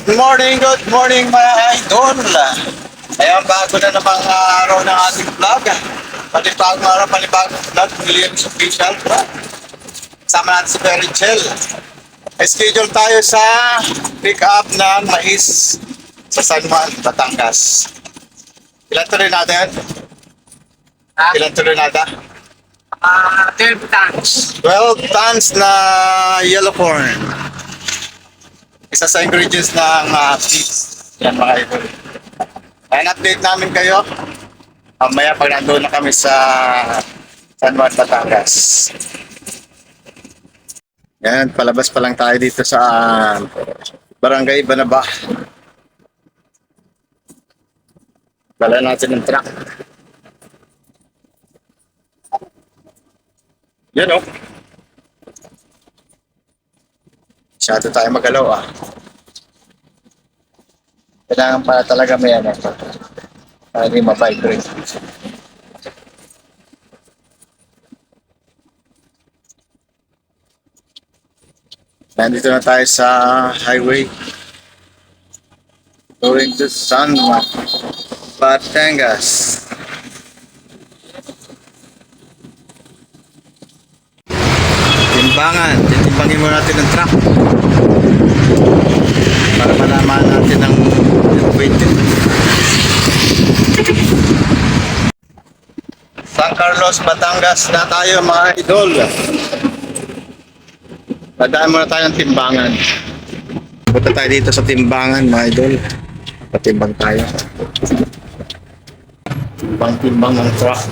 Good morning mga idol. Ayan, bago na namang araw ng ating vlog. Panibagong araw, panibagong vlog, Williams Official. Sama natin si Perichel. Schedule tayo sa pick up ng mais sa San Juan, Batangas. Ilan tuloy natin? Ilan tuloy natin? 12 tons. 12 tons na yellow corn. Isa sa ingredients ng seeds. Yan mga idol. Ayan, update namin kayo. Mamaya pag nandoon na kami sa San Juan, Batangas. Yan, palabas pa lang tayo dito sa Barangay Banaba. Dala natin ng truck. Yan o. Masyado tayo magalaw Kailangan para talaga may para hindi ma-vibrate. Nandito na tayo sa highway going to San Juan, Batangas. Timbangan, titimbangin muna natin ng truck para malaman natin ang weight. San Carlos, Batangas na tayo mga idol. Padaan muna tayo ng timbangan. Punta tayo dito sa timbangan mga idol. Patimbang tayo. Timbang ng truck.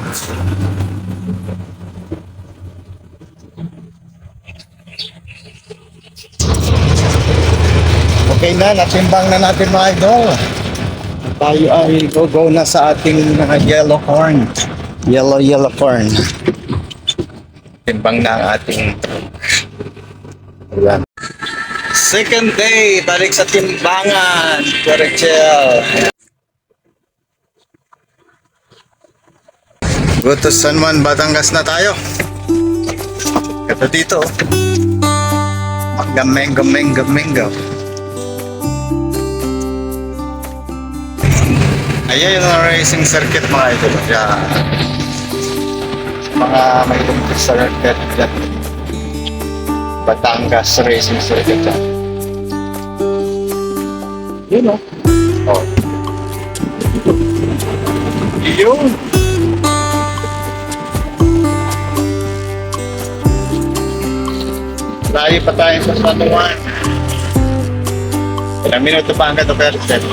Okay na, natimbang na natin mga idol. Tayo ay go na sa ating yellow corn. Yellow corn. Timbang na ang ating ayan. Second day, balik sa timbangan. Perichel. Go to San Juan, Batangas na tayo. Kata dito. Gameng. Ayan yung racing circuit mga idol. Mga may lumit sa circuit dyan. Batangas racing circuit dyan. Yun o. Oh. Yun. Layo pa tayo sa San Juan. Ilang minuto pa hanggang to Perichel?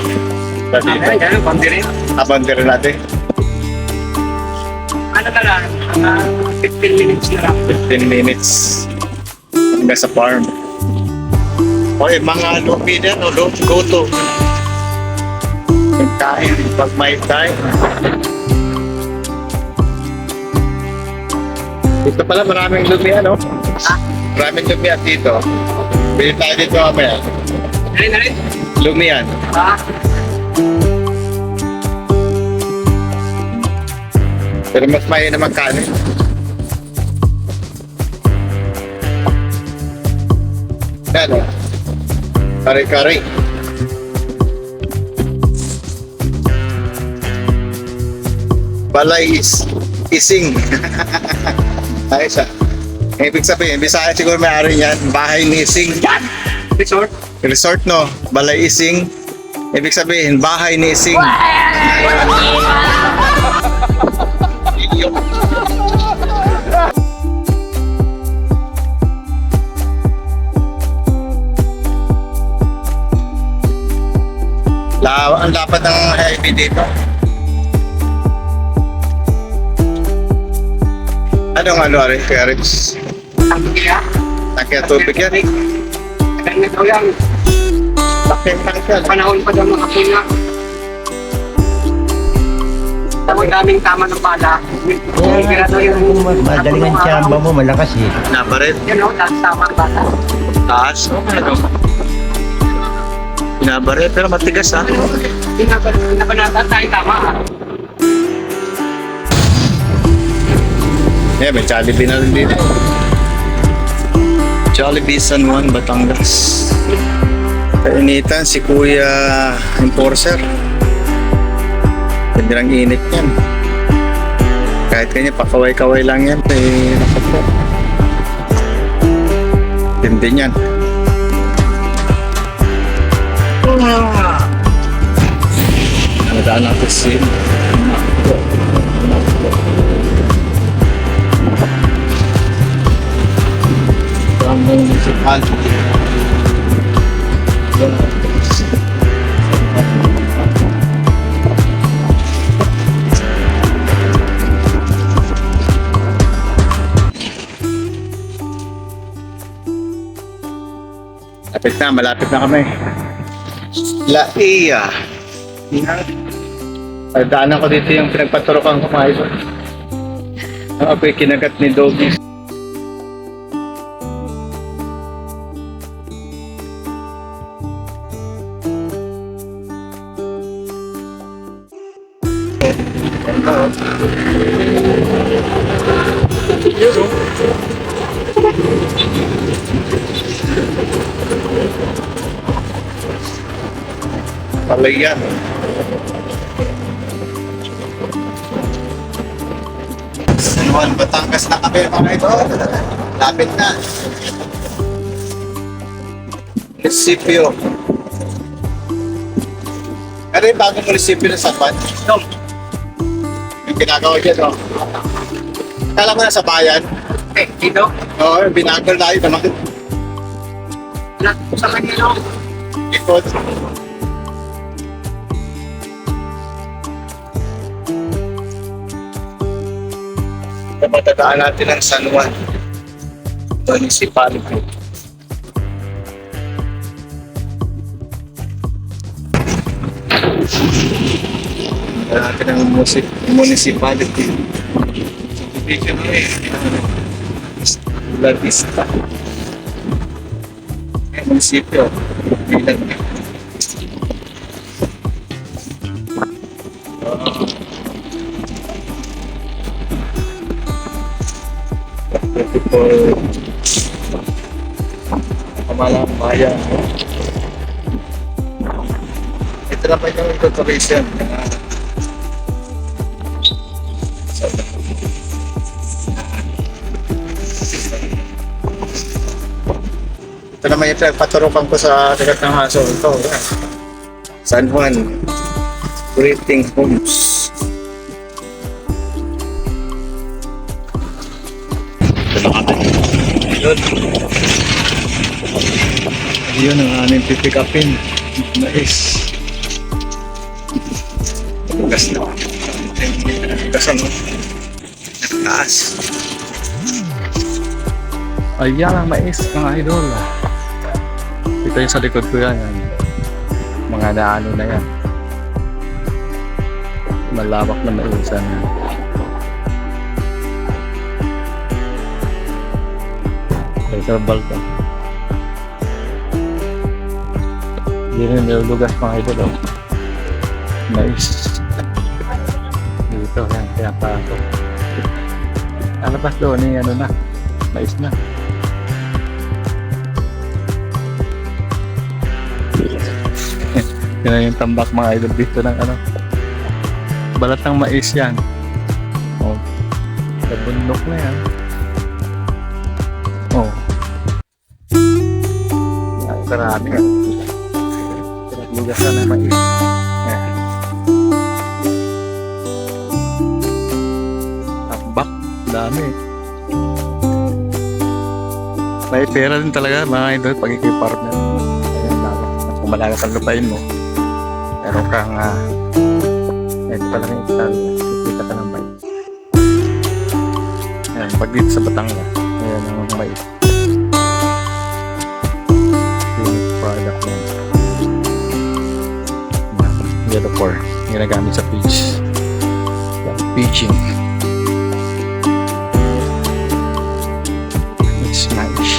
Ayan, konti rin. Abang din natin. Ano ka lang? 15 minutes na lang. 15 minutes. Hanggang sa farm. Okay, mga lumi din o go to. Kain pag may time. Dito pala maraming lumi Maraming lumian dito. Bili tayo dito mamaya. Rin. Lumian. Pero mas may naman kanin. Yan Kare-kare. Balay ising. Ayos Ibig sabihin, Bisaya siguro may-ari niyan, bahay ni Ising. Resort? Resort no, Balay Ising. Ibig sabihin, bahay ni Ising. Ang dapat ng highway dito. Anong rin, Ferris? Tangkya? Tangkya tubig yan. Kaya daw yan. Tangkya. Panahon pa daw mga puna. Tawag daming tama ng bala. Kaya daw yung madaling ang tsamba mo, malakas Naparit. Yan tama ang bala. Taas. Naparit, pero matigas Pinabanata tayo tama Yeah, may Jollibee na rin dito. Jollibee San Juan, Batangas. Kainitan si Kuya Enforcer. Ganda ng init yan. Kahit kanya pakaway-kaway lang yan. Naku po. Ganda yan. Nadaan ako si Rambong Municipal. Malapit na kami. La Ia. Daanan ko dito yung pinagpaturokan ko mga idol. Ang apoy kinagat ni Doggy. Palayan. San Juan, Batangas na kami mga ito. Lapit na. Munisipyo. Ano yung bagong munisipyo ng San Juan? Yung ginagawa dyan, no? Kala mo na sa bayan? Dito? Oo, yung binagol na yun naman. Sa kanino? Ikot. Matadaan natin ang San Juan Municipality. Natin ang municipality. Subdivision na La Vista. Munisipyo. Bilang for Kamalang Bayan. Ito na pa yung decoration. Ito naman yung paturukan ko sa dagat ng haso. Ito, San Juan Greeting Homes. Yun ang aming pipikapin. Mais. Gas na. Gas ano? Nagtaas. Ayan ang mais, mga idol. Ito yung sa likod ko yan. Mga naano na yan. Malawak na maisan yan. Reserval ka. Hindi rin nilulugas mga idol. Mais. Dito yan, kaya pasok. Alabas doon eh, ano na. Mais na. Yan na yung tambak mga idol dito ng ano. Balat ng mais yan. Oh. Sa bundok na yan. Oh. Yan, karami yan. Pinaglugasan ng mais. Yan. Tambak. Dami. May pera din talaga mga idol pag ikipartner. Ayan lang. Kung malagas ang lupain mo, meron kang ito pa lang yung isang kita ka ng mais. Ayan, pag dito sa Batangas, ayan ang mais. Finished product na yellow core, ginagamit sa peach. Peaching. It's nice.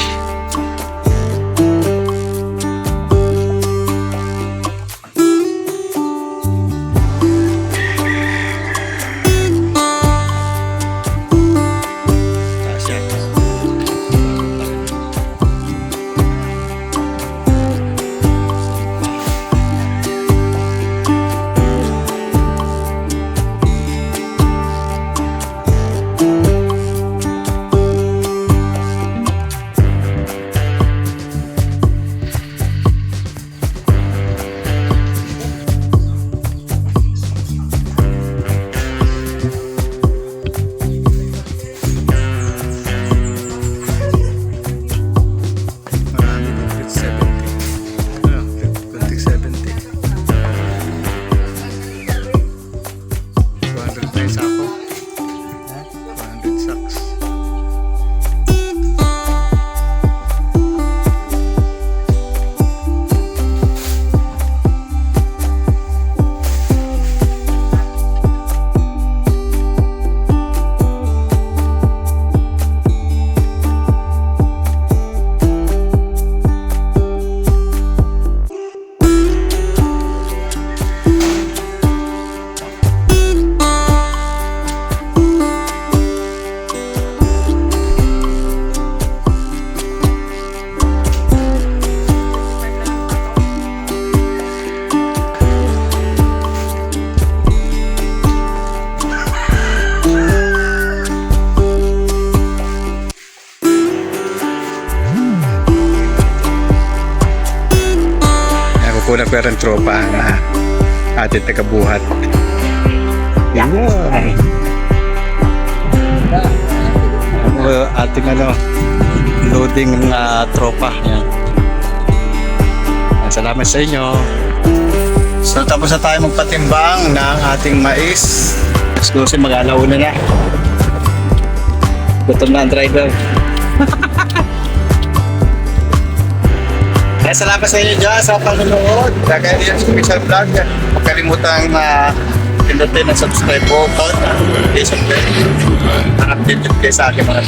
na pera ng tropa ang ating tagabuhat. Yan. Ating loading ng tropa. Yan. Salamat sa inyo. So tapos na tayo magpatimbang ng ating mais. Kasi mag-alauna na. Gutom na ang driver. Kaya salamat sa inyo dyan sa panonood. Kaya din sa special vlog. Huwag kalimutang pindutin ang subscribe button. Notification bell. Ang update kayo sa aking mga